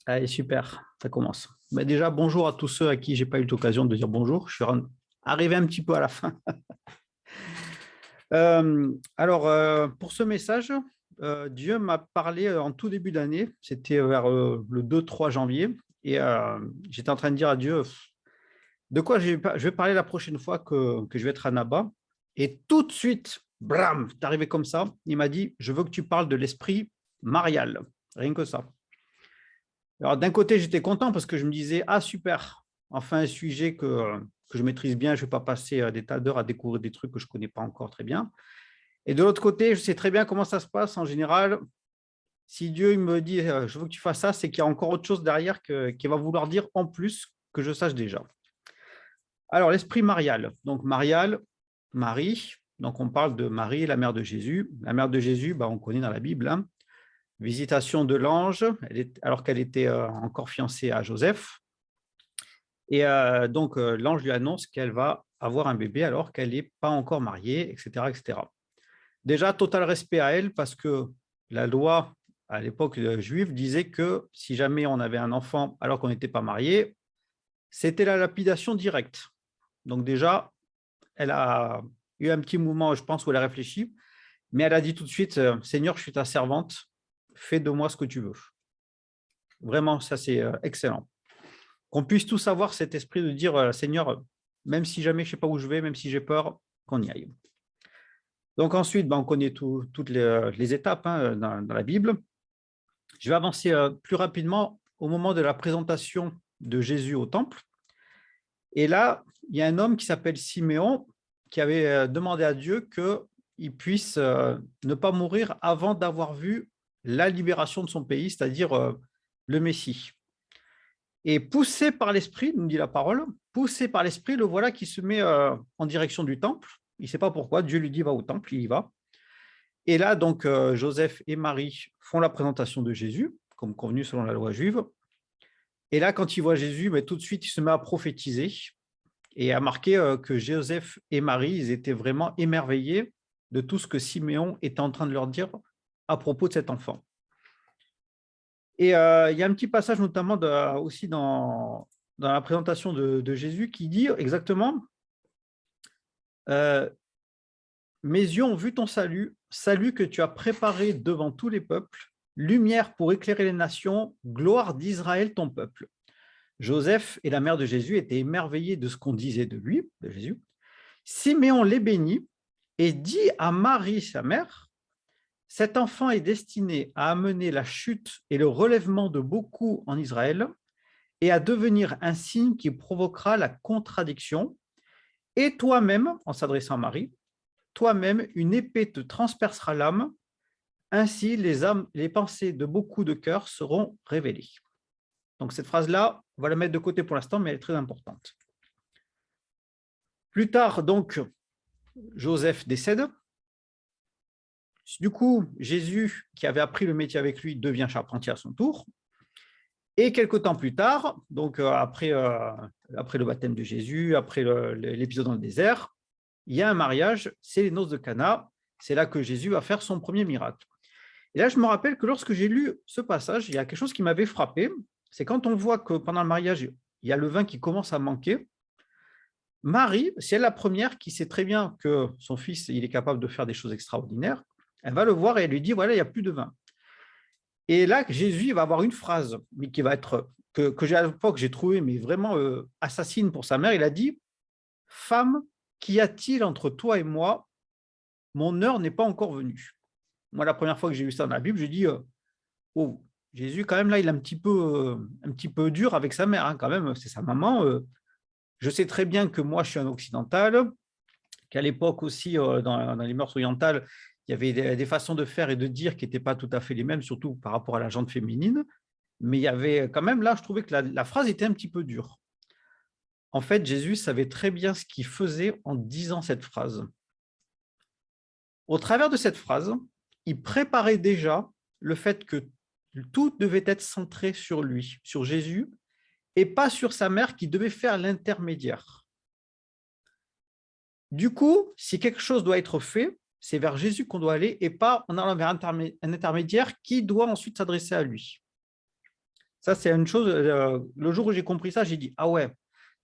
Allez, super, ça commence. Bah, déjà, bonjour à tous ceux à qui j'ai pas eu l'occasion de dire bonjour. Je suis arrivé un petit peu à la fin. Pour ce message, Dieu m'a parlé en tout début d'année. C'était vers le 2-3 janvier. Et j'étais en train de dire à Dieu de quoi je vais parler la prochaine fois que je vais être à Naba. Et tout de suite, blam, c'est arrivé comme ça. Il m'a dit, je veux que tu parles de l'esprit marial. Rien que ça. Alors, d'un côté, j'étais content parce que je me disais, ah, super, enfin un sujet que je maîtrise bien, je ne vais pas passer des tas d'heures à découvrir des trucs que je ne connais pas encore très bien. Et de l'autre côté, je sais très bien comment ça se passe en général. Si Dieu il me dit, je veux que tu fasses ça, c'est qu'il y a encore autre chose derrière qu'il va vouloir dire en plus que je sache déjà. Alors, l'esprit marial. Donc, marial, Marie. Donc, on parle de Marie, la mère de Jésus. La mère de Jésus, bah, on connaît dans la Bible, hein. Visitation de l'ange, alors qu'elle était encore fiancée à Joseph. Et l'ange lui annonce qu'elle va avoir un bébé alors qu'elle n'est pas encore mariée, etc., etc. Déjà, total respect à elle parce que la loi à l'époque juive disait que si jamais on avait un enfant alors qu'on n'était pas marié, c'était la lapidation directe. Donc déjà, elle a eu un petit mouvement, je pense, où elle a réfléchi, mais elle a dit tout de suite, Seigneur, je suis ta servante, fais de moi ce que tu veux. Vraiment, ça c'est excellent. Qu'on puisse tous avoir cet esprit de dire, Seigneur, même si jamais je ne sais pas où je vais, même si j'ai peur, qu'on y aille. Donc ensuite, on connaît toutes les étapes, hein, dans la Bible. Je vais avancer plus rapidement au moment de la présentation de Jésus au temple. Et là, il y a un homme qui s'appelle Siméon qui avait demandé à Dieu qu'il puisse ne pas mourir avant d'avoir vu la libération de son pays, c'est-à-dire le Messie. Et poussé par l'esprit, nous dit la parole, poussé par l'esprit, le voilà qui se met en direction du temple. Il ne sait pas pourquoi, Dieu lui dit va au temple, il y va. Et là, donc, Joseph et Marie font la présentation de Jésus, comme convenu selon la loi juive. Et là, quand il voit Jésus, tout de suite, il se met à prophétiser et à marquer que Joseph et Marie, ils étaient vraiment émerveillés de tout ce que Siméon était en train de leur dire à propos de cet enfant. Et il y a un petit passage notamment aussi dans la présentation de Jésus qui dit exactement mes yeux ont vu ton salut, salut que tu as préparé devant tous les peuples, lumière pour éclairer les nations, gloire d'Israël ton peuple. Joseph et la mère de Jésus étaient émerveillés de ce qu'on disait de lui, de Jésus. Siméon les bénit et dit à Marie, sa mère, cet enfant est destiné à amener la chute et le relèvement de beaucoup en Israël et à devenir un signe qui provoquera la contradiction. Et toi-même, en s'adressant à Marie, toi-même, une épée te transpercera l'âme, ainsi les pensées de beaucoup de cœurs seront révélées. Donc cette phrase-là, on va la mettre de côté pour l'instant, mais elle est très importante. Plus tard, donc, Joseph décède. Du coup, Jésus, qui avait appris le métier avec lui, devient charpentier à son tour. Et quelques temps plus tard, donc après le baptême de Jésus, après l'épisode dans le désert, il y a un mariage, c'est les noces de Cana. C'est là que Jésus va faire son premier miracle. Et là, je me rappelle que lorsque j'ai lu ce passage, il y a quelque chose qui m'avait frappé. C'est quand on voit que pendant le mariage, il y a le vin qui commence à manquer. Marie, c'est elle la première qui sait très bien que son fils il est capable de faire des choses extraordinaires. Elle va le voir et elle lui dit, voilà, il n'y a plus de vin. Et là, Jésus va avoir une phrase mais qui va être, que à l'époque j'ai trouvé mais vraiment assassine pour sa mère. Il a dit, femme, qu'y a-t-il entre toi et moi? Mon heure n'est pas encore venue. Moi, la première fois que j'ai vu ça dans la Bible, j'ai dit, oh, Jésus, quand même, là, il est un petit peu dur avec sa mère, hein, quand même, c'est sa maman. Je sais très bien que moi, je suis un occidental, qu'à l'époque aussi, dans les mœurs orientales, il y avait des façons de faire et de dire qui n'étaient pas tout à fait les mêmes, surtout par rapport à la gente féminine. Mais il y avait quand même, là, je trouvais que la phrase était un petit peu dure. En fait, Jésus savait très bien ce qu'il faisait en disant cette phrase. Au travers de cette phrase, il préparait déjà le fait que tout devait être centré sur lui, sur Jésus, et pas sur sa mère qui devait faire l'intermédiaire. Du coup, si quelque chose doit être fait, c'est vers Jésus qu'on doit aller et pas en allant vers un intermédiaire qui doit ensuite s'adresser à lui. Ça, c'est une chose, le jour où j'ai compris ça, j'ai dit, ah ouais.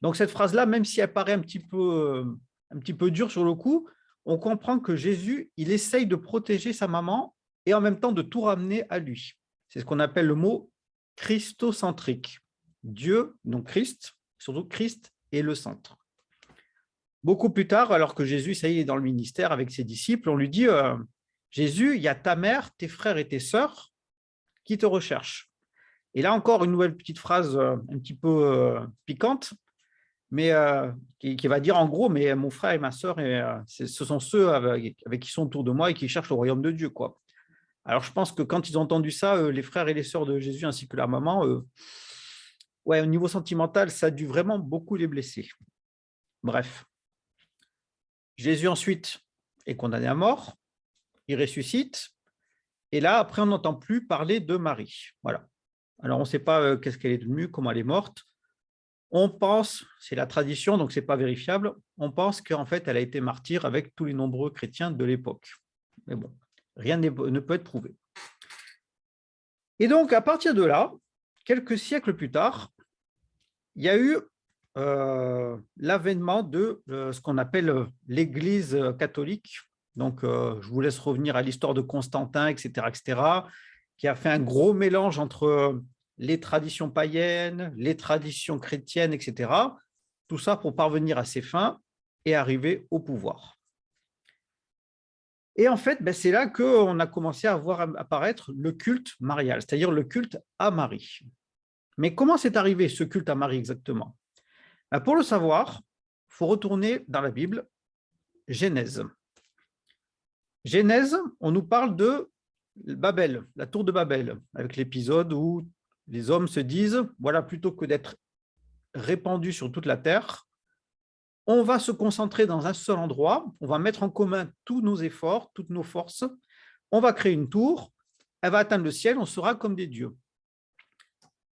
Donc, cette phrase-là, même si elle paraît un petit peu dure sur le coup, on comprend que Jésus, il essaye de protéger sa maman et en même temps de tout ramener à lui. C'est ce qu'on appelle le mot christocentrique. Dieu, donc Christ, surtout Christ est le centre. Beaucoup plus tard, alors que Jésus, ça y est, dans le ministère avec ses disciples, on lui dit, Jésus, il y a ta mère, tes frères et tes sœurs qui te recherchent. Et là encore, une nouvelle petite phrase un petit peu piquante, mais qui va dire en gros, mais mon frère et ma sœur, ce sont ceux avec qui sont autour de moi et qui cherchent le royaume de Dieu, quoi. Alors, je pense que quand ils ont entendu ça, les frères et les sœurs de Jésus ainsi que leur maman, ouais, au niveau sentimental, ça a dû vraiment beaucoup les blesser. Bref. Jésus ensuite est condamné à mort, il ressuscite, et là, après, on n'entend plus parler de Marie. Voilà. Alors, on ne sait pas qu'est-ce qu'elle est devenue, comment elle est morte. On pense, c'est la tradition, donc ce n'est pas vérifiable, on pense qu'en fait, elle a été martyre avec tous les nombreux chrétiens de l'époque. Mais bon, rien ne peut être prouvé. Et donc, à partir de là, quelques siècles plus tard, il y a eu l'avènement de ce qu'on appelle l'Église catholique. Donc, je vous laisse revenir à l'histoire de Constantin, etc., qui a fait un gros mélange entre les traditions païennes, les traditions chrétiennes, etc. Tout ça pour parvenir à ses fins et arriver au pouvoir. Et en fait, c'est là qu'on a commencé à voir apparaître le culte marial, c'est-à-dire le culte à Marie. Mais comment c'est arrivé ce culte à Marie exactement? Pour le savoir, il faut retourner dans la Bible, Genèse. Genèse, on nous parle de Babel, la tour de Babel, avec l'épisode où les hommes se disent, voilà, plutôt que d'être répandus sur toute la terre, on va se concentrer dans un seul endroit, on va mettre en commun tous nos efforts, toutes nos forces, on va créer une tour, elle va atteindre le ciel, on sera comme des dieux.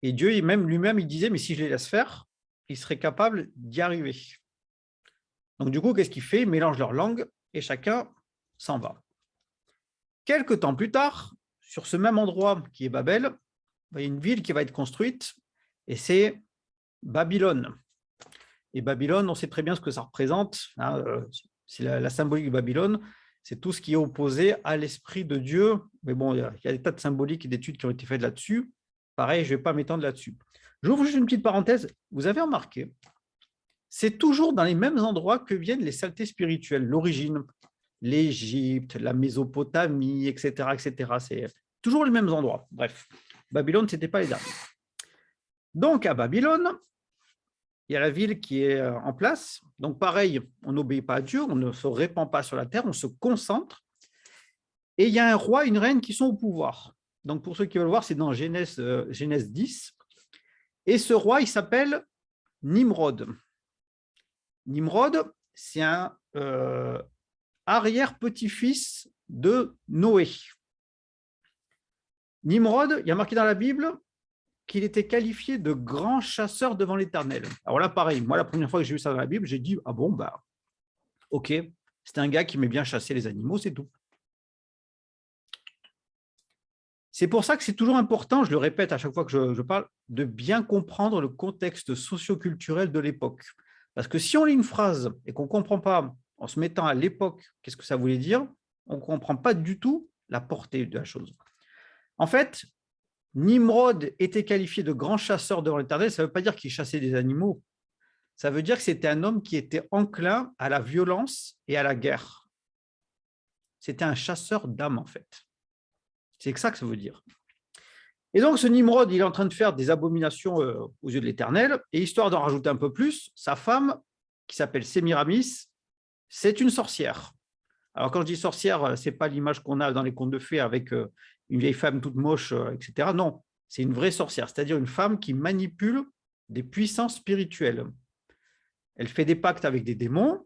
Et Dieu lui-même, il disait, mais si je les laisse faire, ils seraient capables d'y arriver. Donc du coup, qu'est-ce qu'il fait? Il mélange leurs langues et chacun s'en va. Quelques temps plus tard, sur ce même endroit qui est Babel, il y a une ville qui va être construite et c'est Babylone. Et Babylone, on sait très bien ce que ça représente. Hein, c'est la symbolique de Babylone, c'est tout ce qui est opposé à l'esprit de Dieu. Mais bon, il y a des tas de symboliques et d'études qui ont été faites là-dessus. Pareil, je ne vais pas m'étendre là-dessus. J'ouvre juste une petite parenthèse. Vous avez remarqué, c'est toujours dans les mêmes endroits que viennent les saletés spirituelles, l'origine, l'Égypte, la Mésopotamie, etc., etc. C'est toujours les mêmes endroits. Bref, Babylone, ce n'était pas les derniers. Donc, à Babylone, il y a la ville qui est en place. Donc, pareil, on n'obéit pas à Dieu, on ne se répand pas sur la terre, on se concentre. Et il y a un roi et une reine qui sont au pouvoir. Donc, pour ceux qui veulent voir, c'est dans Genèse 10. Et ce roi, il s'appelle Nimrod. Nimrod, c'est un arrière-petit-fils de Noé. Nimrod, il y a marqué dans la Bible qu'il était qualifié de grand chasseur devant l'Éternel. Alors là, pareil, moi, la première fois que j'ai vu ça dans la Bible, j'ai dit, ah bon, ok, c'est un gars qui aimait bien chasser les animaux, c'est tout. C'est pour ça que c'est toujours important, je le répète à chaque fois que je parle, de bien comprendre le contexte socio-culturel de l'époque. Parce que si on lit une phrase et qu'on ne comprend pas, en se mettant à l'époque, qu'est-ce que ça voulait dire, on ne comprend pas du tout la portée de la chose. En fait, Nimrod était qualifié de grand chasseur devant l'Éternel, ça ne veut pas dire qu'il chassait des animaux. Ça veut dire que c'était un homme qui était enclin à la violence et à la guerre. C'était un chasseur d'âmes, en fait. C'est ça que ça veut dire. Et donc, ce Nimrod, il est en train de faire des abominations aux yeux de l'Éternel. Et histoire d'en rajouter un peu plus, sa femme, qui s'appelle Sémiramis, c'est une sorcière. Alors, quand je dis sorcière, ce n'est pas l'image qu'on a dans les contes de fées avec une vieille femme toute moche, etc. Non, c'est une vraie sorcière, c'est-à-dire une femme qui manipule des puissances spirituelles. Elle fait des pactes avec des démons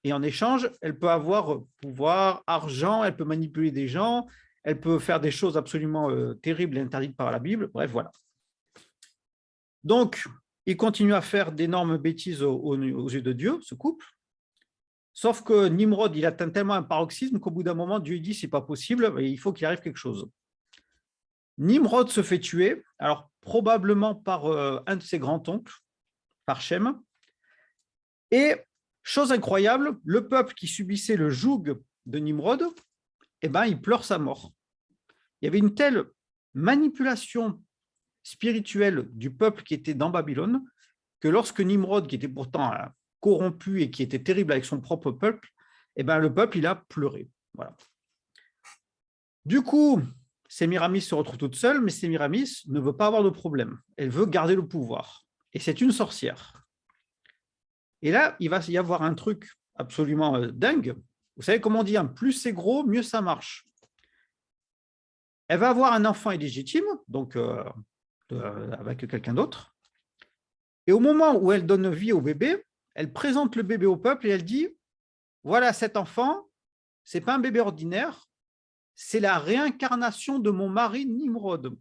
et en échange, elle peut avoir pouvoir, argent, elle peut manipuler des gens, elle peut faire des choses absolument terribles et interdites par la Bible. Bref, voilà. Donc, il continue à faire d'énormes bêtises aux yeux de Dieu, ce couple. Sauf que Nimrod, il atteint tellement un paroxysme qu'au bout d'un moment, Dieu dit, c'est pas possible, il faut qu'il arrive quelque chose. Nimrod se fait tuer. Alors, probablement par un de ses grands-oncles, par Shem. Et, chose incroyable, le peuple qui subissait le joug de Nimrod, eh ben, il pleure sa mort. Il y avait une telle manipulation spirituelle du peuple qui était dans Babylone que lorsque Nimrod, qui était pourtant corrompu et qui était terrible avec son propre peuple, eh ben, le peuple, il a pleuré. Voilà. Du coup, Sémiramis se retrouve toute seule, mais Sémiramis ne veut pas avoir de problème. Elle veut garder le pouvoir. Et c'est une sorcière. Et là, il va y avoir un truc absolument dingue. Vous savez comment on dit, hein, plus c'est gros, mieux ça marche. Elle va avoir un enfant illégitime, donc avec quelqu'un d'autre. Et au moment où elle donne vie au bébé, elle présente le bébé au peuple et elle dit, voilà, cet enfant, ce n'est pas un bébé ordinaire, c'est la réincarnation de mon mari Nimrod.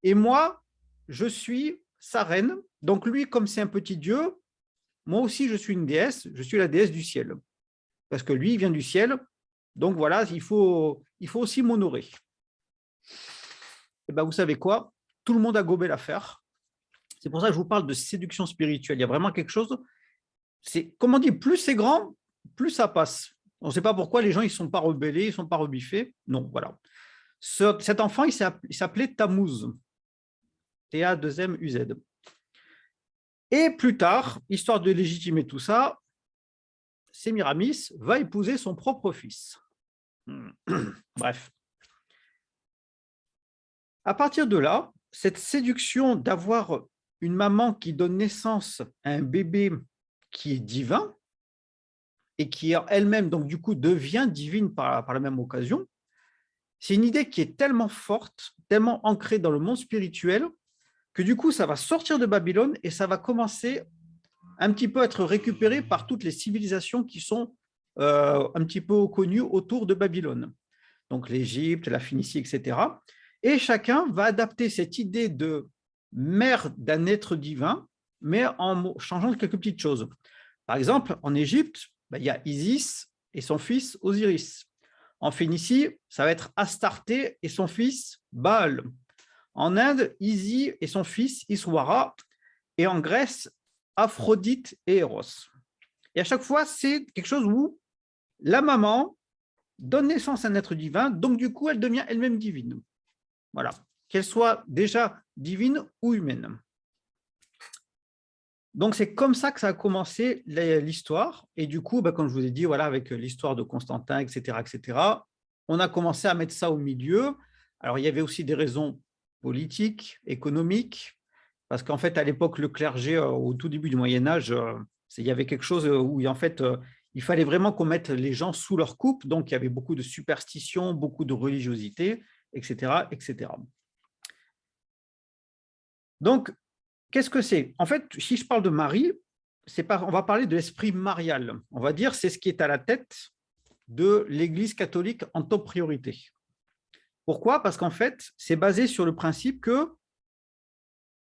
Et moi, je suis sa reine. Donc lui, comme c'est un petit dieu, moi aussi, je suis une déesse, je suis la déesse du ciel. Parce que lui, il vient du ciel. Donc voilà, il faut aussi m'honorer. Et ben, vous savez quoi? Tout le monde a gobé l'affaire. C'est pour ça que je vous parle de séduction spirituelle. Il y a vraiment quelque chose. C'est, comme on dit, plus c'est grand, plus ça passe. On ne sait pas pourquoi les gens ne sont pas rebellés, ils ne sont pas rebiffés. Non, voilà. Cet enfant, il s'appelait Tammuz. T-A-2-M-U-Z. Et plus tard, histoire de légitimer tout ça, Sémiramis va épouser son propre fils. Bref. À partir de là, cette séduction d'avoir une maman qui donne naissance à un bébé qui est divin et qui elle-même, donc du coup, devient divine par la même occasion, c'est une idée qui est tellement forte, tellement ancrée dans le monde spirituel, que du coup, ça va sortir de Babylone et ça va commencer un petit peu à être récupéré par toutes les civilisations qui sont un petit peu connues autour de Babylone. Donc l'Égypte, la Phénicie, etc. Et chacun va adapter cette idée de mère d'un être divin, mais en changeant quelques petites choses. Par exemple, en Égypte, il y a Isis et son fils Osiris. En Phénicie, ça va être Astarté et son fils Baal. En Inde, Isis et son fils Iswara. Et en Grèce, Aphrodite et Eros. Et à chaque fois, c'est quelque chose où la maman donne naissance à un être divin, donc du coup, elle devient elle-même divine. Voilà, qu'elle soit déjà divine ou humaine. Donc, c'est comme ça que ça a commencé l'histoire. Et du coup, comme je vous ai dit, voilà, avec l'histoire de Constantin, etc., on a commencé à mettre ça au milieu. Alors, il y avait aussi des raisons politiques, économiques, parce qu'en fait, à l'époque, le clergé, au tout début du Moyen-Âge, il y avait quelque chose où, en fait, il fallait vraiment qu'on mette les gens sous leur coupe. Donc, il y avait beaucoup de superstitions, beaucoup de religiosité, etc., etc. Donc, qu'est-ce que c'est? En fait, si je parle de Marie, on va parler de l'esprit marial. On va dire c'est ce qui est à la tête de l'Église catholique en top priorité. Pourquoi? Parce qu'en fait, c'est basé sur le principe que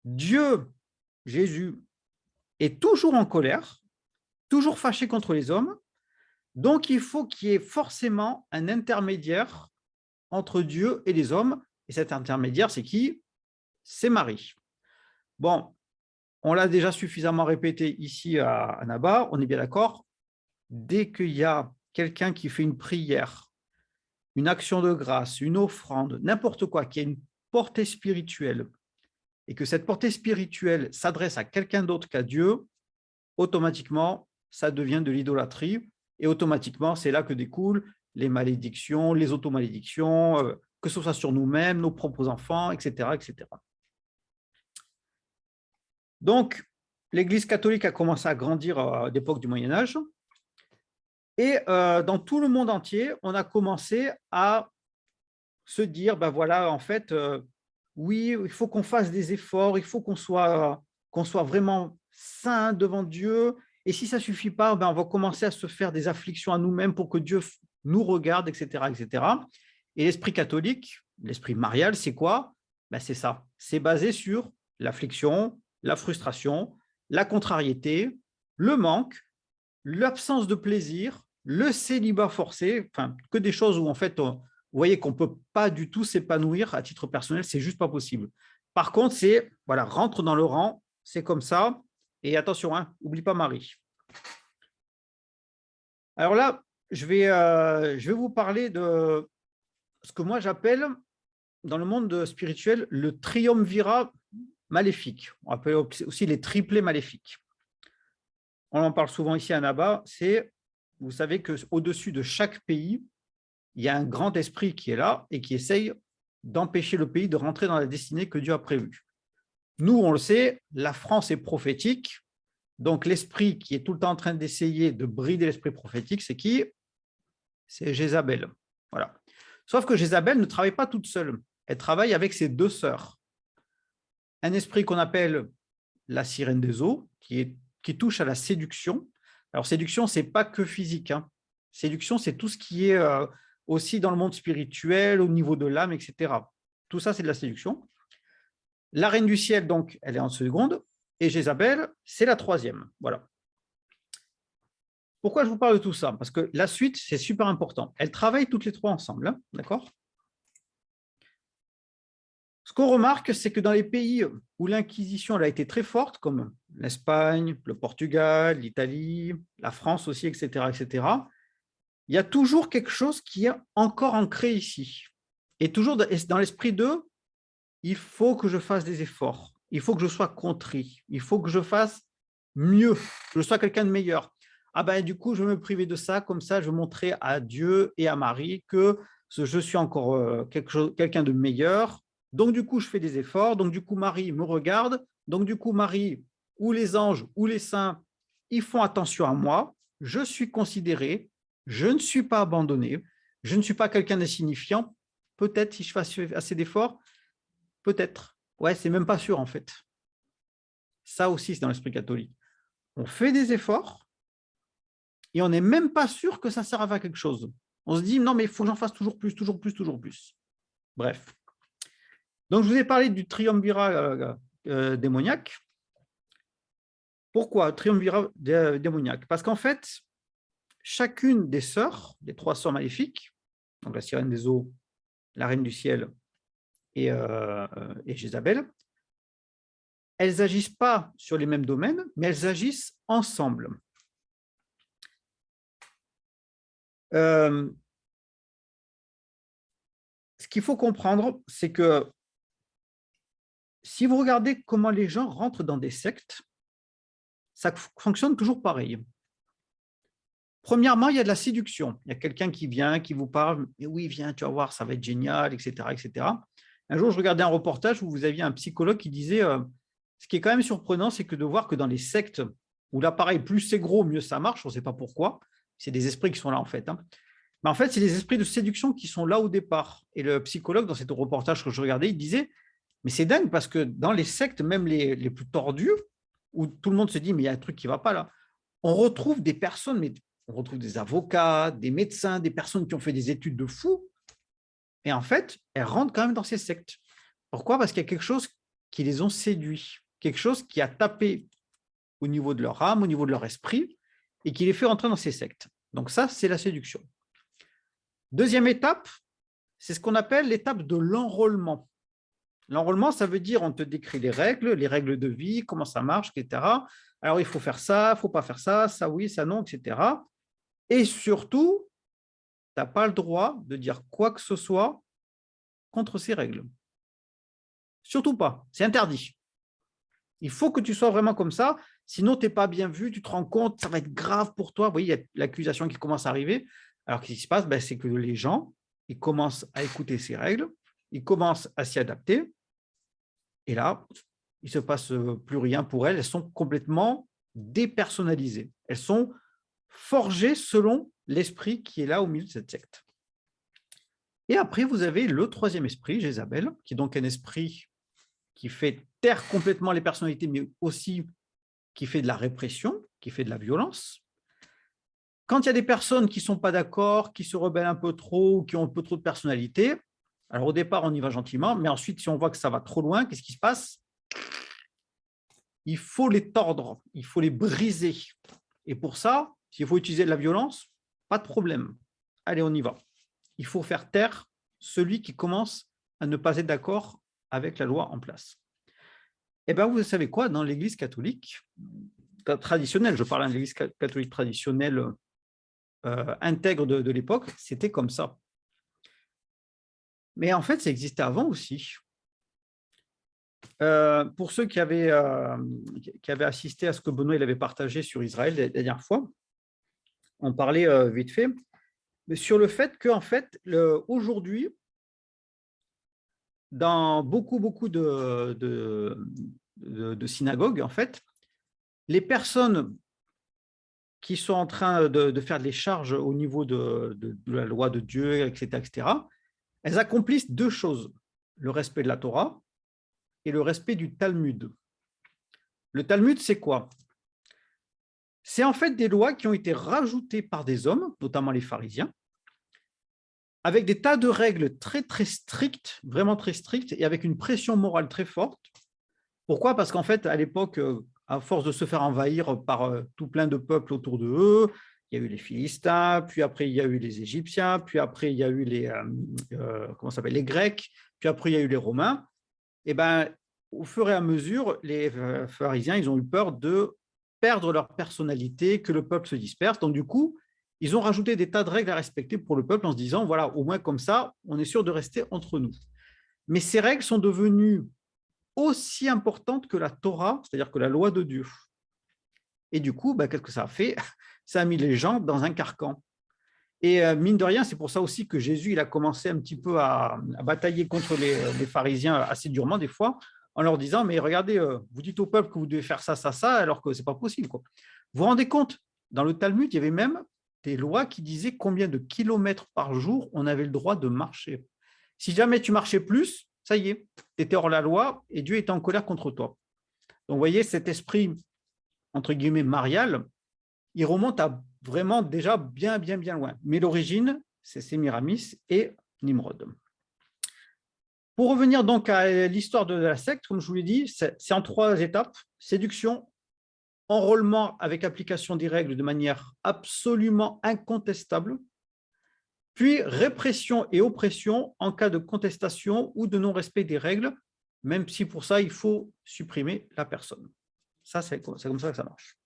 Dieu, Jésus, est toujours en colère, toujours fâché contre les hommes. Donc, il faut qu'il y ait forcément un intermédiaire entre Dieu et les hommes. Et cet intermédiaire, c'est qui? C'est Marie. Bon, on l'a déjà suffisamment répété ici à Naba, on est bien d'accord. Dès qu'il y a quelqu'un qui fait une prière, une action de grâce, une offrande, n'importe quoi, qui a une portée spirituelle, et que cette portée spirituelle s'adresse à quelqu'un d'autre qu'à Dieu, automatiquement, ça devient de l'idolâtrie, et automatiquement, c'est là que découlent les malédictions, les automalédictions, que ce soit sur nous-mêmes, nos propres enfants, etc., etc. Donc, l'Église catholique a commencé à grandir à l'époque du Moyen-Âge, et dans tout le monde entier, on a commencé à se dire, voilà, en fait, oui, il faut qu'on fasse des efforts, il faut qu'on soit vraiment saint devant Dieu, et si ça ne suffit pas, on va commencer à se faire des afflictions à nous-mêmes pour que Dieu nous regarde, etc., etc. Et l'esprit catholique, l'esprit marial, c'est quoi? C'est ça, c'est basé sur l'affliction, la frustration, la contrariété, le manque, l'absence de plaisir, le célibat forcé, enfin, que des choses où en fait, vous voyez qu'on ne peut pas du tout s'épanouir à titre personnel, c'est juste pas possible. Par contre, c'est, voilà, rentre dans le rang, c'est comme ça. Et attention, hein, n'oublie pas Marie. Alors là, je vais vous parler de ce que moi j'appelle, dans le monde spirituel, le triumvirat maléfique. On appelle aussi les triplés maléfiques. On en parle souvent ici à Naba. C'est, vous savez qu'au-dessus de chaque pays, il y a un grand esprit qui est là et qui essaye d'empêcher le pays de rentrer dans la destinée que Dieu a prévue. Nous, on le sait, la France est prophétique. Donc, l'esprit qui est tout le temps en train d'essayer de brider l'esprit prophétique, c'est qui? C'est Jézabel. Voilà. Sauf que Jézabel ne travaille pas toute seule. Elle travaille avec ses deux sœurs. Un esprit qu'on appelle la sirène des eaux, qui touche à la séduction. Alors, séduction, ce n'est pas que physique. Hein. Séduction, c'est tout ce qui est aussi dans le monde spirituel, au niveau de l'âme, etc. Tout ça, c'est de la séduction. La reine du ciel, donc, elle est en seconde. Et Jézabel, c'est la troisième. Voilà. Pourquoi je vous parle de tout ça? Parce que la suite, c'est super important. Elles travaillent toutes les trois ensemble, hein, d'accord? Ce qu'on remarque, c'est que dans les pays où l'Inquisition a été très forte, comme l'Espagne, le Portugal, l'Italie, la France aussi, etc., il y a toujours quelque chose qui est encore ancré ici. Et toujours dans l'esprit de « il faut que je fasse des efforts, il faut que je sois contrit, il faut que je fasse mieux, que je sois quelqu'un de meilleur. » Ah ben, du coup, je vais me priver de ça, comme ça, je vais montrer à Dieu et à Marie que je suis encore quelqu'un de meilleur. Donc, du coup, je fais des efforts. Donc, du coup, Marie me regarde. Donc, du coup, Marie ou les anges ou les saints, ils font attention à moi. Je suis considéré. Je ne suis pas abandonné. Je ne suis pas quelqu'un d'insignifiant. Peut-être si je fais assez d'efforts, peut-être. Ouais, c'est même pas sûr en fait. Ça aussi, c'est dans l'esprit catholique. On fait des efforts et on n'est même pas sûr que ça sert à faire quelque chose. On se dit, non, mais il faut que j'en fasse toujours plus, toujours plus, toujours plus. Bref. Donc, je vous ai parlé du triumvirat démoniaque. Pourquoi triumvirat démoniaque? Parce qu'en fait, chacune des sœurs, des trois sœurs maléfiques, donc la sirène des eaux, la reine du ciel et Jézabel, elles n'agissent pas sur les mêmes domaines, mais elles agissent ensemble. Ce qu'il faut comprendre, c'est que si vous regardez comment les gens rentrent dans des sectes, ça fonctionne toujours pareil. Premièrement, il y a de la séduction. Il y a quelqu'un qui vient, qui vous parle, « oui, viens, tu vas voir, ça va être génial, etc. etc. » Un jour, je regardais un reportage où vous aviez un psychologue qui disait ce qui est quand même surprenant, c'est que de voir que dans les sectes où l'appareil, plus c'est gros, mieux ça marche, on ne sait pas pourquoi, c'est des esprits qui sont là en fait. Hein. Mais en fait, c'est des esprits de séduction qui sont là au départ. Et le psychologue, dans cet reportage que je regardais, il disait, mais c'est dingue parce que dans les sectes, même les plus tordus, où tout le monde se dit, mais il y a un truc qui ne va pas là, on retrouve des personnes, mais on retrouve des avocats, des médecins, des personnes qui ont fait des études de fou, et en fait, elles rentrent quand même dans ces sectes. Pourquoi? Parce qu'il y a quelque chose qui les ont séduits, quelque chose qui a tapé au niveau de leur âme, au niveau de leur esprit, et qui les fait rentrer dans ces sectes. Donc ça, c'est la séduction. Deuxième étape, c'est ce qu'on appelle l'étape de l'enrôlement. L'enrôlement, ça veut dire on te décrit les règles de vie, comment ça marche, etc. Alors, il faut faire ça, il ne faut pas faire ça, ça oui, ça non, etc. Et surtout, tu n'as pas le droit de dire quoi que ce soit contre ces règles. Surtout pas, c'est interdit. Il faut que tu sois vraiment comme ça, sinon tu n'es pas bien vu, tu te rends compte, ça va être grave pour toi. Vous voyez, il y a l'accusation qui commence à arriver. Alors, qu'est-ce qui se passe? C'est que les gens, ils commencent à écouter ces règles, ils commencent à s'y adapter, et là, il ne se passe plus rien pour elles. Elles sont complètement dépersonnalisées. Elles sont forgées selon l'esprit qui est là au milieu de cette secte. Et après, vous avez le troisième esprit, Jézabel, qui est donc un esprit qui fait taire complètement les personnalités, mais aussi qui fait de la répression, qui fait de la violence. Quand il y a des personnes qui ne sont pas d'accord, qui se rebellent un peu trop, qui ont un peu trop de personnalité, alors au départ, on y va gentiment, mais ensuite, si on voit que ça va trop loin, qu'est-ce qui se passe? Il faut les tordre, il faut les briser. Et pour ça, s'il faut utiliser de la violence, pas de problème. Allez, on y va. Il faut faire taire celui qui commence à ne pas être d'accord avec la loi en place. Eh bien, vous savez quoi, dans l'Église catholique traditionnelle, je parle de l'Église catholique traditionnelle intègre de l'époque, c'était comme ça. Mais en fait, ça existait avant aussi. Pour ceux qui avaient assisté à ce que Benoît il avait partagé sur Israël la dernière fois, on parlait vite fait, mais sur le fait qu'en fait, aujourd'hui, dans beaucoup de synagogues, en fait, les personnes qui sont en train de faire des charges au niveau de la loi de Dieu, etc., elles accomplissent deux choses, le respect de la Torah et le respect du Talmud. Le Talmud, c'est quoi? C'est en fait des lois qui ont été rajoutées par des hommes, notamment les pharisiens, avec des tas de règles très, très strictes, vraiment très strictes, et avec une pression morale très forte. Pourquoi? Parce qu'en fait, à l'époque, à force de se faire envahir par tout plein de peuples autour de eux, il y a eu les Philistins, puis après, il y a eu les Égyptiens, puis après, il y a eu les Grecs, puis après, il y a eu les Romains. Et ben, au fur et à mesure, les pharisiens, ils ont eu peur de perdre leur personnalité, que le peuple se disperse. Donc, du coup, ils ont rajouté des tas de règles à respecter pour le peuple en se disant, voilà, au moins comme ça, on est sûr de rester entre nous. Mais ces règles sont devenues aussi importantes que la Torah, c'est-à-dire que la loi de Dieu. Et du coup, qu'est-ce que ça a fait? Ça a mis les gens dans un carcan. Et mine de rien, c'est pour ça aussi que Jésus il a commencé un petit peu à batailler contre les pharisiens assez durement des fois, en leur disant, mais regardez, vous dites au peuple que vous devez faire ça, ça, ça, alors que ce n'est pas possible, quoi. Vous vous rendez compte, dans le Talmud, il y avait même des lois qui disaient combien de kilomètres par jour on avait le droit de marcher. Si jamais tu marchais plus, ça y est, tu étais hors la loi et Dieu était en colère contre toi. Donc, vous voyez, cet esprit, entre guillemets, marial, il remonte à vraiment déjà bien loin. Mais l'origine, c'est Sémiramis et Nimrod. Pour revenir donc à l'histoire de la secte, comme je vous l'ai dit, c'est en 3 étapes. Séduction, enrôlement avec application des règles de manière absolument incontestable, puis répression et oppression en cas de contestation ou de non-respect des règles, même si pour ça, il faut supprimer la personne. Ça, c'est comme ça que ça marche.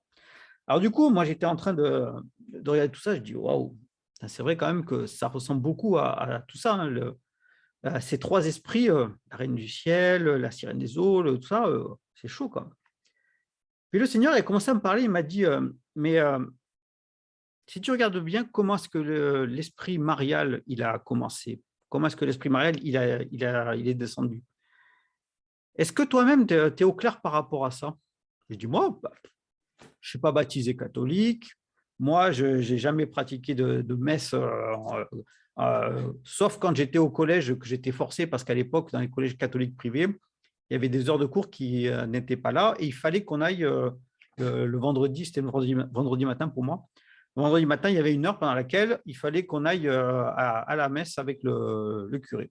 Alors du coup, moi, j'étais en train de regarder tout ça, je dis, waouh, c'est vrai quand même que ça ressemble beaucoup à tout ça, hein, à ces 3 esprits, la reine du ciel, la sirène des eaux, tout ça, c'est chaud quand même. Puis le Seigneur il a commencé à me parler, il m'a dit, mais si tu regardes bien, comment est-ce que l'esprit marial, il a commencé? Comment est-ce que l'esprit marial, il est descendu? Est-ce que toi-même, tu es au clair par rapport à ça? Je dis, moi, je ne suis pas baptisé catholique. Moi, je n'ai jamais pratiqué de messe, sauf quand j'étais au collège, que j'étais forcé, parce qu'à l'époque, dans les collèges catholiques privés, il y avait des heures de cours qui n'étaient pas là, et il fallait qu'on aille le vendredi, c'était le vendredi matin pour moi. Le vendredi matin, il y avait une heure pendant laquelle il fallait qu'on aille à la messe avec le curé.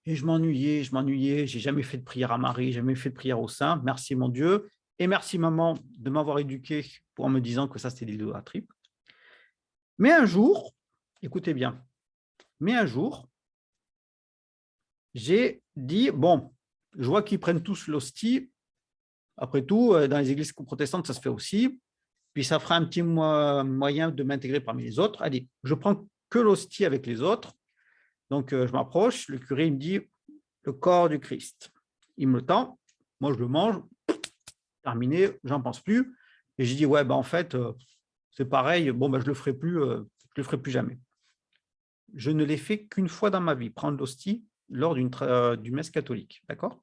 Et je m'ennuyais, j'ai jamais fait de prière à Marie, jamais fait de prière au Saint, merci mon Dieu, et merci maman de m'avoir éduqué en me disant que ça c'était de l'idolâtrie. Mais un jour, écoutez bien, j'ai dit, bon, je vois qu'ils prennent tous l'hostie, après tout, dans les églises protestantes, ça se fait aussi, puis ça fera un petit moyen de m'intégrer parmi les autres. Allez, je prends que l'hostie avec les autres, donc je m'approche, le curé il me dit, le corps du Christ. Il me le tend, moi je le mange, terminé, j'en pense plus. Et j'ai dit, ouais, en fait, c'est pareil, bon, je le ferai le ferai plus jamais. Je ne l'ai fait qu'une fois dans ma vie, prendre l'hostie lors d'une messe catholique, d'accord?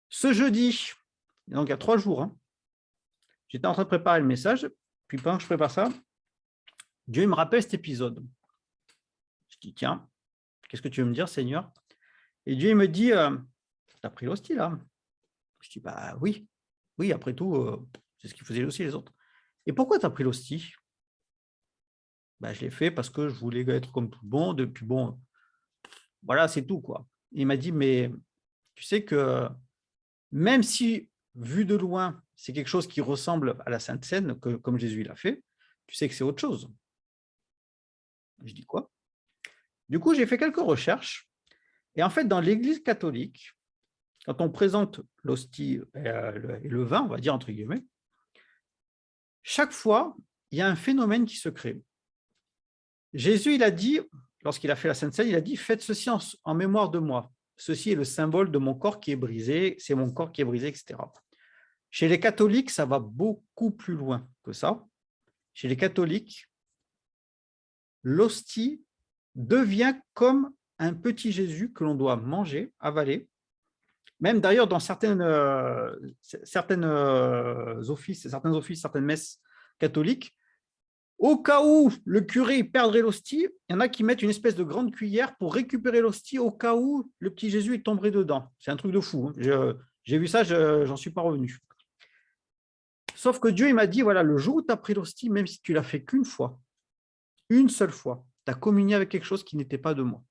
Ce jeudi, donc il y a 3 jours, hein, j'étais en train de préparer le message, puis pendant que je prépare ça, Dieu il me rappelle cet épisode. Je dis, tiens, qu'est-ce que tu veux me dire, Seigneur? Et Dieu il me dit, tu as pris l'hostie là? Je dis, oui, oui, après tout, c'est ce qu'ils faisaient aussi les autres. Et pourquoi tu as pris l'hostie? Je l'ai fait parce que je voulais être comme tout le monde, et puis bon, voilà, c'est tout, quoi. Il m'a dit, mais tu sais que même si, vu de loin, c'est quelque chose qui ressemble à la Sainte Seine, comme Jésus l'a fait, tu sais que c'est autre chose. Je dis quoi? Du coup, j'ai fait quelques recherches, et en fait, dans l'Église catholique, quand on présente l'hostie et le vin, on va dire entre guillemets, chaque fois, il y a un phénomène qui se crée. Jésus, il a dit, lorsqu'il a fait la Sainte Seine, il a dit, faites ceci en mémoire de moi. Ceci est le symbole de mon corps qui est brisé, c'est mon corps qui est brisé, etc. Chez les catholiques, ça va beaucoup plus loin que ça. Chez les catholiques, l'hostie devient comme un petit Jésus que l'on doit manger, avaler. Même d'ailleurs, dans certains offices, certaines messes catholiques, au cas où le curé perdrait l'hostie, il y en a qui mettent une espèce de grande cuillère pour récupérer l'hostie au cas où le petit Jésus tomberait dedans. C'est un truc de fou. Hein. J'ai vu ça, j'en suis pas revenu. Sauf que Dieu, il m'a dit, voilà, le jour où tu as pris l'hostie, même si tu l'as fait qu'une fois, une seule fois, tu as communié avec quelque chose qui n'était pas de moi.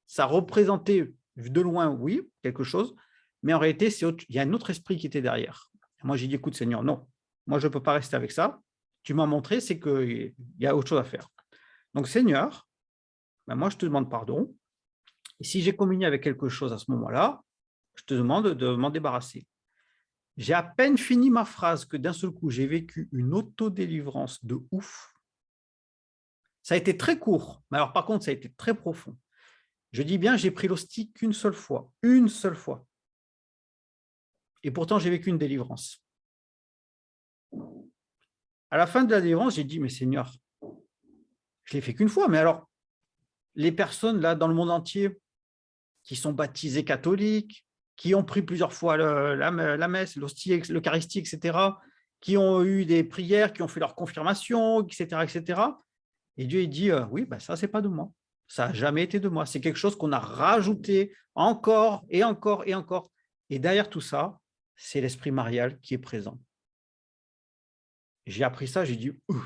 Ça représentait, vu de loin, oui, quelque chose, mais en réalité, il y a un autre esprit qui était derrière. Moi, j'ai dit, écoute, Seigneur, non, moi, je ne peux pas rester avec ça. Tu m'as montré, c'est qu'il y a autre chose à faire. Donc, Seigneur, ben moi, je te demande pardon. Et si j'ai communié avec quelque chose à ce moment-là, je te demande de m'en débarrasser. J'ai à peine fini ma phrase que d'un seul coup, j'ai vécu une autodélivrance de ouf. Ça a été très court, mais alors par contre, ça a été très profond. Je dis bien, j'ai pris l'hostie qu'une seule fois. Une seule fois. Et pourtant, j'ai vécu une délivrance. À la fin de la délivrance, j'ai dit, mais Seigneur, je l'ai fait qu'une fois, mais alors, les personnes là dans le monde entier qui sont baptisées catholiques, qui ont pris plusieurs fois la messe, l'hostie, l'Eucharistie, etc., qui ont eu des prières, qui ont fait leur confirmation, etc., etc. Et Dieu, il dit, oui, ben ça, c'est pas de moi. Ça n'a jamais été de moi. C'est quelque chose qu'on a rajouté encore et encore et encore. Et derrière tout ça, c'est l'esprit marial qui est présent. J'ai appris ça, j'ai dit, ouh.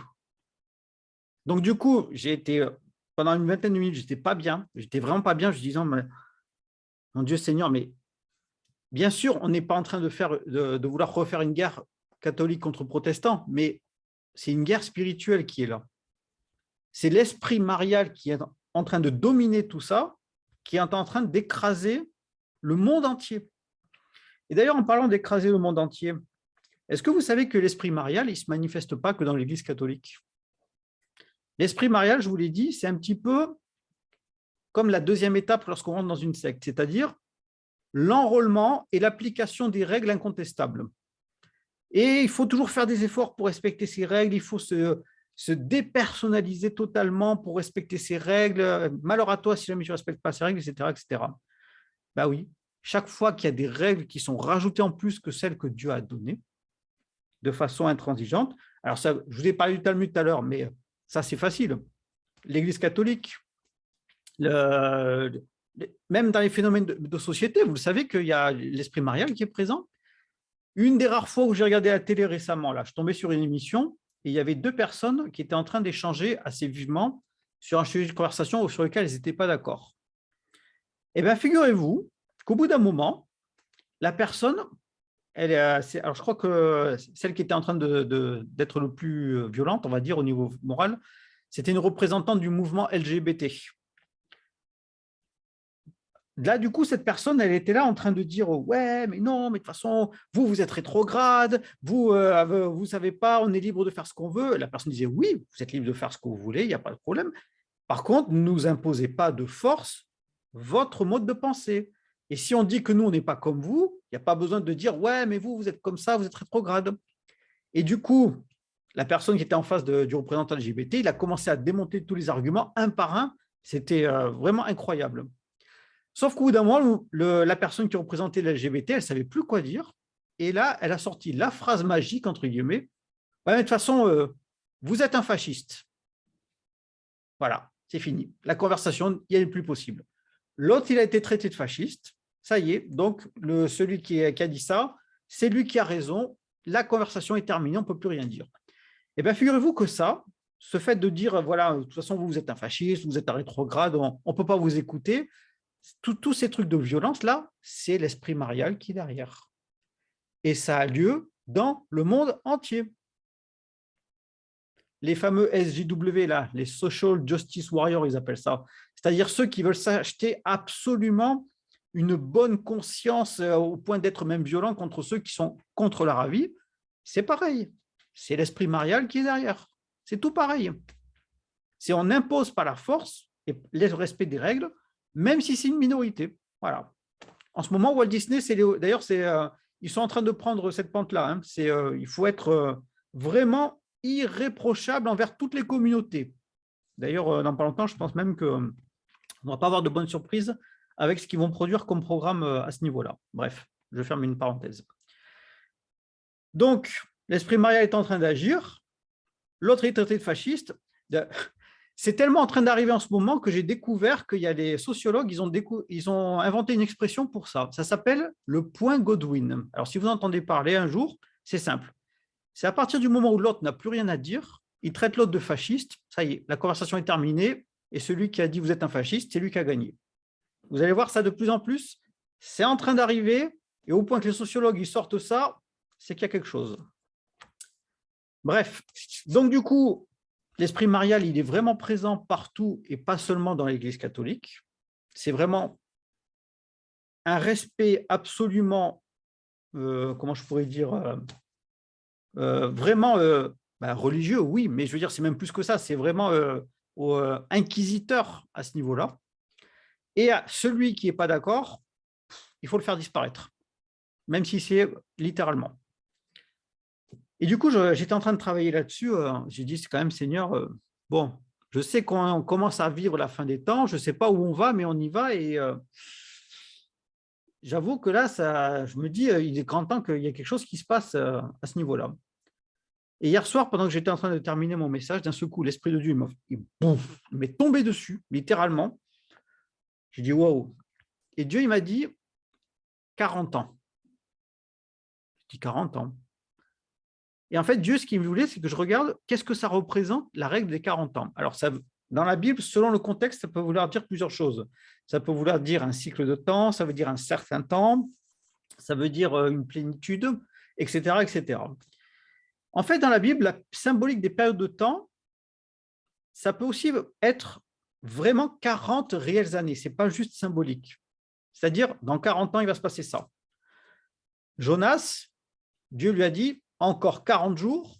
Donc, du coup, j'ai été, pendant une vingtaine de minutes, j'étais pas bien. J'étais vraiment pas bien. Je disais, mon Dieu Seigneur, mais bien sûr, on n'est pas en train de vouloir refaire une guerre catholique contre protestants, mais c'est une guerre spirituelle qui est là. C'est l'esprit marial qui est en train de dominer tout ça, qui est en train d'écraser le monde entier. Et d'ailleurs, en parlant d'écraser le monde entier, est-ce que vous savez que l'esprit marial, il ne se manifeste pas que dans l'Église catholique? L'esprit marial, je vous l'ai dit, c'est un petit peu comme la deuxième étape lorsqu'on rentre dans une secte, c'est-à-dire l'enrôlement et l'application des règles incontestables. Et il faut toujours faire des efforts pour respecter ces règles, il faut se dépersonnaliser totalement pour respecter ces règles. Malheur à toi si jamais tu ne respectes pas ces règles, etc. etc. Ben oui, chaque fois qu'il y a des règles qui sont rajoutées en plus que celles que Dieu a données, de façon intransigeante, alors ça, je vous ai parlé du Talmud tout à l'heure, mais ça c'est facile. L'Église catholique, même dans les phénomènes de société, vous savez qu'il y a l'esprit marial qui est présent. Une des rares fois où j'ai regardé la télé récemment, là, je tombais sur une émission et il y avait deux personnes qui étaient en train d'échanger assez vivement sur un sujet de conversation sur lequel elles n'étaient pas d'accord. Eh bien, figurez-vous qu'au bout d'un moment, la personne, alors je crois que celle qui était en train d'être le plus violente, on va dire, au niveau moral, c'était une représentante du mouvement LGBT. Là, du coup, cette personne, elle était là en train de dire ouais, mais non, mais de toute façon, vous êtes rétrograde, vous savez pas, on est libre de faire ce qu'on veut. La personne disait oui, vous êtes libre de faire ce que vous voulez, il n'y a pas de problème. Par contre, ne nous imposez pas de force votre mode de pensée. Et si on dit que nous, on n'est pas comme vous, il n'y a pas besoin de dire ouais, mais vous êtes comme ça, vous êtes rétrograde. Et du coup, la personne qui était en face du représentant LGBT, il a commencé à démonter tous les arguments un par un. C'était vraiment incroyable. Sauf qu'au bout d'un moment, la personne qui représentait l'LGBT, elle ne savait plus quoi dire. Et là, elle a sorti la phrase magique, entre guillemets. Ouais, de toute façon, vous êtes un fasciste. Voilà, c'est fini. La conversation, il n'est plus possible. L'autre, il a été traité de fasciste. Ça y est, donc celui qui a dit ça, c'est lui qui a raison. La conversation est terminée, on ne peut plus rien dire. Eh bien, figurez-vous que ça, ce fait de dire, voilà, de toute façon, vous êtes un fasciste, vous êtes un rétrograde, on ne peut pas vous écouter, tous ces trucs de violence-là, c'est l'esprit marial qui est derrière. Et ça a lieu dans le monde entier. Les fameux SJW, là, les Social Justice Warriors, ils appellent ça. C'est-à-dire ceux qui veulent s'acheter absolument une bonne conscience au point d'être même violent contre ceux qui sont contre leur avis, c'est pareil. C'est l'esprit marial qui est derrière. C'est tout pareil. C'est on n'impose pas la force et le respect des règles, même si c'est une minorité. Voilà. En ce moment, Walt Disney, d'ailleurs, ils sont en train de prendre cette pente-là. Hein. Il faut être vraiment irréprochable envers toutes les communautés. D'ailleurs, dans pas longtemps, je pense même qu'on ne va pas avoir de bonnes surprises avec ce qu'ils vont produire comme programme à ce niveau-là. Bref, je ferme une parenthèse. Donc, l'esprit marial est en train d'agir. L'autre est traité de fasciste. C'est tellement en train d'arriver en ce moment que j'ai découvert qu'il y a des sociologues, ils ont inventé une expression pour ça. Ça s'appelle le point Godwin. Alors, si vous entendez parler un jour, c'est simple. C'est à partir du moment où l'autre n'a plus rien à dire, il traite l'autre de fasciste. Ça y est, la conversation est terminée. Et celui qui a dit « vous êtes un fasciste », c'est lui qui a gagné. Vous allez voir ça de plus en plus. C'est en train d'arriver. Et au point que les sociologues ils sortent ça, c'est qu'il y a quelque chose. Bref, donc du coup, l'esprit marial, il est vraiment présent partout et pas seulement dans l'Église catholique. C'est vraiment un respect absolument, comment je pourrais dire, vraiment religieux, oui, mais je veux dire, c'est même plus que ça, c'est vraiment inquisiteur à ce niveau-là. Et à celui qui n'est pas d'accord, il faut le faire disparaître, même si c'est littéralement. Et du coup, j'étais en train de travailler là-dessus. J'ai dit, c'est quand même, Seigneur, bon, je sais qu'on commence à vivre la fin des temps, je ne sais pas où on va, mais on y va. Et j'avoue que là, je me dis, il est grand temps qu'il y ait quelque chose qui se passe à ce niveau-là. Et hier soir, pendant que j'étais en train de terminer mon message, d'un seul coup, l'Esprit de Dieu, il m'est tombé dessus, littéralement. J'ai dit, waouh. Et Dieu, il m'a dit, 40 ans. Je dis, 40 ans. Et en fait, Dieu, ce qu'il voulait, c'est que je regarde qu'est-ce que ça représente, la règle des 40 ans. Alors, dans la Bible, selon le contexte, ça peut vouloir dire plusieurs choses. Ça peut vouloir dire un cycle de temps, ça veut dire un certain temps, ça veut dire une plénitude, etc., etc. En fait, dans la Bible, la symbolique des périodes de temps, ça peut aussi être vraiment 40 réelles années. Ce n'est pas juste symbolique. C'est-à-dire, dans 40 ans, il va se passer ça. Jonas, Dieu lui a dit, encore 40 jours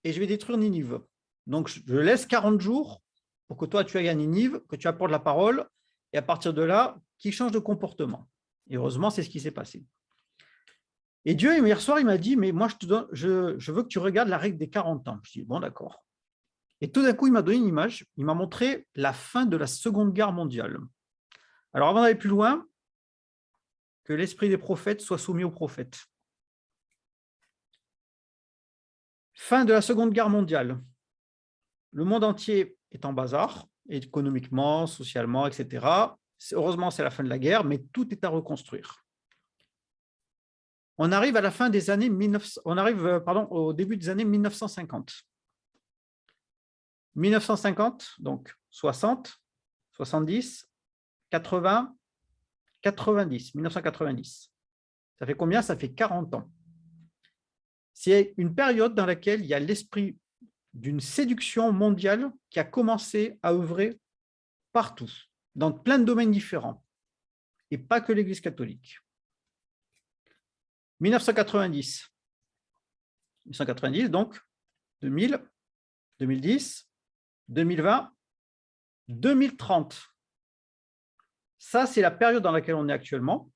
et je vais détruire Ninive. Donc, je laisse 40 jours pour que toi, tu ailles à Ninive, que tu apportes la parole, et à partir de là, qu'il change de comportement. Et heureusement, c'est ce qui s'est passé. Et Dieu, hier soir, il m'a dit, mais moi, je veux que tu regardes la règle des 40 ans. Je dis, bon, d'accord. Et tout d'un coup, il m'a donné une image, il m'a montré la fin de la Seconde Guerre mondiale. Alors, avant d'aller plus loin, que l'esprit des prophètes soit soumis aux prophètes. Fin de la Seconde Guerre mondiale. Le monde entier est en bazar, économiquement, socialement, etc. Heureusement, c'est la fin de la guerre, mais tout est à reconstruire. On arrive à la fin des années au début des années 1950. 1950, donc 60, 70, 80, 90, 1990. Ça fait combien? Ça fait 40 ans. C'est une période dans laquelle il y a l'esprit d'une séduction mondiale qui a commencé à œuvrer partout, dans plein de domaines différents, et pas que l'Église catholique. 1990, donc 2000, 2010, 2020, 2030. Ça, c'est la période dans laquelle on est actuellement.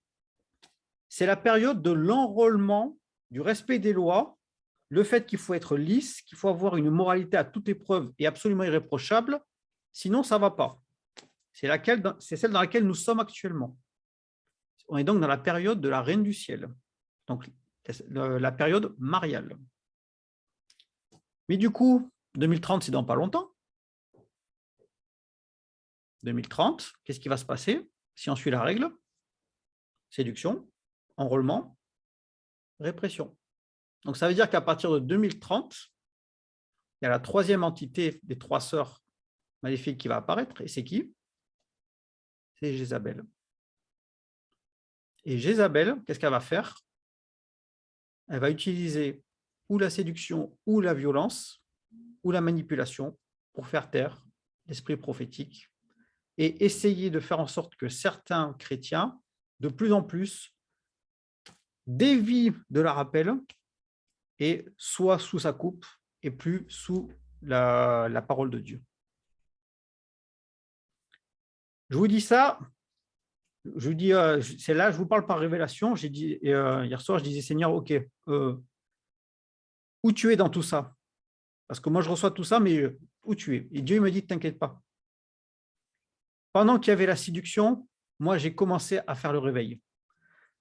C'est la période de l'enrôlement, du respect des lois, le fait qu'il faut être lisse, qu'il faut avoir une moralité à toute épreuve et absolument irréprochable, sinon ça ne va pas. C'est celle dans laquelle nous sommes actuellement. On est donc dans la période de la Reine du Ciel, donc la période mariale. Mais du coup, 2030, c'est dans pas longtemps. 2030, qu'est-ce qui va se passer si on suit la règle? Séduction, enrôlement, répression. Donc, ça veut dire qu'à partir de 2030, il y a la troisième entité des trois sœurs maléfiques qui va apparaître. Et c'est qui? C'est Jézabel. Et Jézabel, qu'est-ce qu'elle va faire? Elle va utiliser ou la séduction, ou la violence, ou la manipulation pour faire taire l'esprit prophétique et essayer de faire en sorte que certains chrétiens de plus en plus, dévie de la rappel et soit sous sa coupe et plus sous la parole de Dieu. Je vous dis ça, je vous dis, c'est là, je vous parle par révélation. J'ai dit hier soir, je disais, Seigneur, ok, où tu es dans tout ça? Parce que moi, je reçois tout ça, mais où tu es? Et Dieu il me dit, t'inquiète pas. Pendant qu'il y avait la séduction, moi, j'ai commencé à faire le réveil.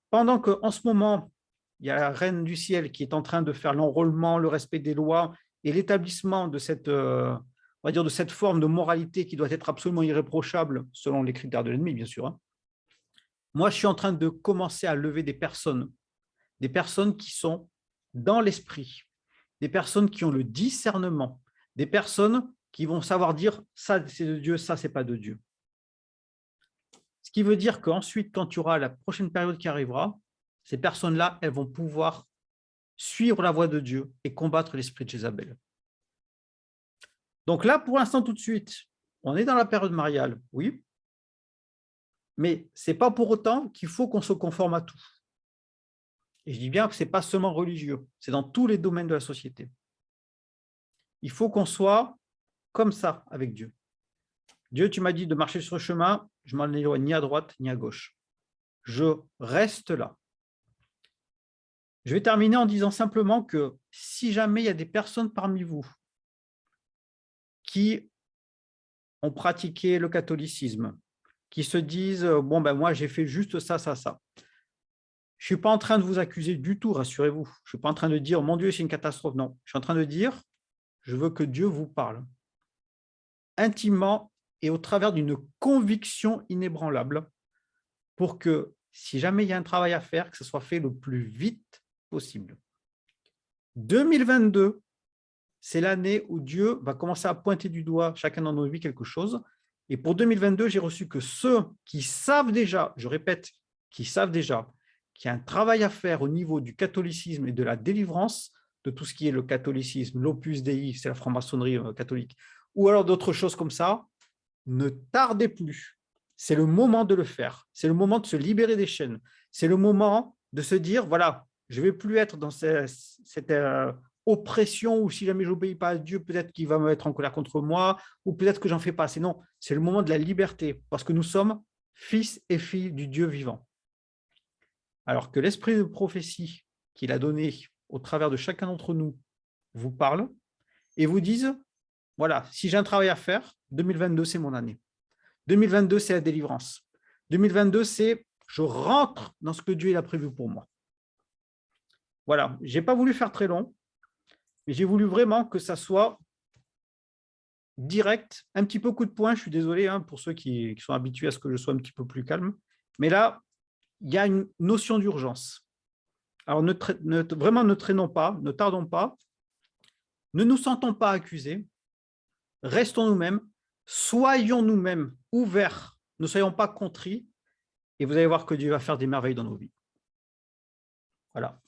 Pendant qu'en ce moment, il y a la reine du ciel qui est en train de faire l'enrôlement, le respect des lois et l'établissement de cette, on va dire, de cette forme de moralité qui doit être absolument irréprochable selon les critères de l'ennemi, bien sûr. Hein. Moi, je suis en train de commencer à lever des personnes qui sont dans l'esprit, des personnes qui ont le discernement, des personnes qui vont savoir dire ça c'est de Dieu, ça c'est pas de Dieu. Ce qui veut dire qu'ensuite, quand tu auras la prochaine période qui arrivera, ces personnes-là, elles vont pouvoir suivre la voie de Dieu et combattre l'esprit de Jézabel. Donc là, pour l'instant, tout de suite, on est dans la période mariale, oui, mais ce n'est pas pour autant qu'il faut qu'on se conforme à tout. Et je dis bien que ce n'est pas seulement religieux, c'est dans tous les domaines de la société. Il faut qu'on soit comme ça avec Dieu. Dieu, tu m'as dit de marcher sur le chemin, je m'en éloigne ni à droite ni à gauche. Je reste là. Je vais terminer en disant simplement que si jamais il y a des personnes parmi vous qui ont pratiqué le catholicisme, qui se disent « bon, ben moi, j'ai fait juste ça, ça, ça ». Je ne suis pas en train de vous accuser du tout, rassurez-vous. Je ne suis pas en train de dire « mon Dieu, c'est une catastrophe ». Non, je suis en train de dire « je veux que Dieu vous parle intimement et au travers d'une conviction inébranlable pour que si jamais il y a un travail à faire, que ce soit fait le plus vite possible. 2022, c'est l'année où Dieu va commencer à pointer du doigt chacun dans nos vies quelque chose. Et pour 2022, j'ai reçu que ceux qui savent déjà, je répète, qui savent déjà qu'il y a un travail à faire au niveau du catholicisme et de la délivrance de tout ce qui est le catholicisme, l'opus dei, c'est la franc-maçonnerie catholique, ou alors d'autres choses comme ça, ne tardez plus. C'est le moment de le faire. C'est le moment de se libérer des chaînes. C'est le moment de se dire, voilà, je ne vais plus être dans cette oppression où si jamais je n'obéis pas à Dieu, peut-être qu'il va me mettre en colère contre moi ou peut-être que j'en fais pas assez. Non, c'est le moment de la liberté parce que nous sommes fils et filles du Dieu vivant. Alors que l'esprit de prophétie qu'il a donné au travers de chacun d'entre nous vous parle et vous dise, voilà, si j'ai un travail à faire, 2022, c'est mon année. 2022, c'est la délivrance. 2022, c'est je rentre dans ce que Dieu a prévu pour moi. Voilà, je n'ai pas voulu faire très long, mais j'ai voulu vraiment que ça soit direct, un petit peu coup de poing. Je suis désolé hein, pour ceux qui sont habitués à ce que je sois un petit peu plus calme. Mais là, il y a une notion d'urgence. Alors, vraiment, ne traînons pas, ne tardons pas, ne nous sentons pas accusés, restons nous-mêmes, soyons nous-mêmes ouverts, ne soyons pas contrits, et vous allez voir que Dieu va faire des merveilles dans nos vies. Voilà.